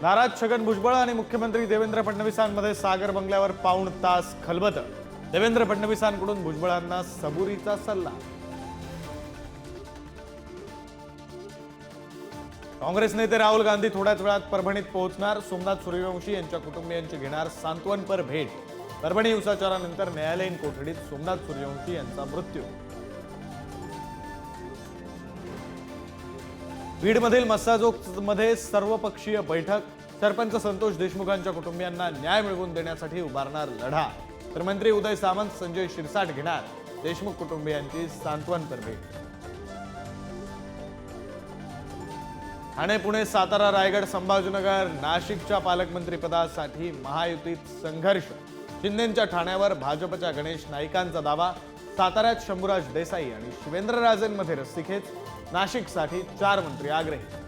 नाराज छगन भुजबळ आणि मुख्यमंत्री देवेंद्र फडणवीसांमध्ये सागर बंगल्यावर पाऊण तास खलबतं। देवेंद्र फडणवीसांकडून भुजबळांना सबुरीचा सल्ला। काँग्रेस नेते राहुल गांधी थोड्याच वेळात परभणीत पोहोचणार। सोमनाथ सूर्यवंशी यांच्या कुटुंबियांची घेणार सांत्वनपर भेट। परभणी हिंसाचारानंतर न्यायालयीन कोठडीत सोमनाथ सूर्यवंशी यांचा मृत्यू। बीडमधील मस्साजोगमध्ये सर्वपक्षीय बैठक। सरपंच संतोष देशमुखांच्या कुटुंबियांना न्याय मिळवून देण्यासाठी उभारणार लढा। तर मंत्री उदय सामंत संजय शिरसाट घेणार देशमुख कुटुंबियांची सांत्वनपर भेट। ठाणे पुणे सातारा रायगड संभाजीनगर नाशिकच्या पालकमंत्रीपदासाठी महायुतीत संघर्ष। शिंदेंच्या ठाण्यावर भाजपच्या गणेश नाईकांचा दावा। साताऱ्यात शंभूराज देसाई आणि शिवेंद्रराजेंमध्ये रस्सीखेच। नाशिकसाठी 4 मंत्री आग्रही।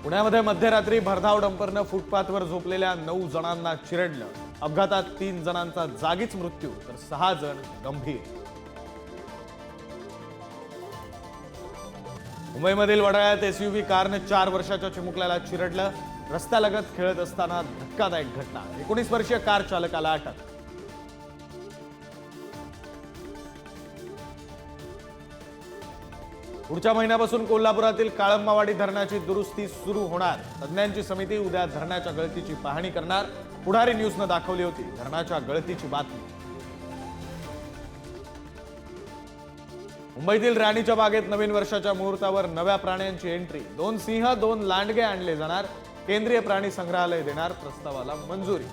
पुण्यामध्ये मध्यरात्री भरधाव डंपरनं फुटपाथवर झोपलेल्या 9 जणांना चिरडलं। अपघातात 3 जणांचा जागीच मृत्यू तर 6 जण गंभीर। मुंबईमधील वडाळ्यात एसयूव्ही कारनं 4 वर्षाच्या चिमुकल्याला चिरडलं। रस्त्यालगत खेळत असताना धक्कादायक घटना। 19 वर्षीय कार चालकाला अटक। पुढच्या महिन्यापासून कोल्हापुरातील काळंबावाडी धरणाची दुरुस्ती सुरू होणार। तज्ञांची समिती उद्या धरणाच्या गळतीची पाहणी करणार। पुढारी न्यूजनं दाखवली होती धरणाच्या गळतीची बातमी। मुंबईतील राणीच्या बागेत नवीन वर्षाच्या मुहूर्तावर नव्या प्राण्यांची एंट्री। 2 सिंह 2 लांडगे आणले जाणार। केंद्रीय प्राणी संग्रहालय देणार प्रस्तावाला मंजुरी।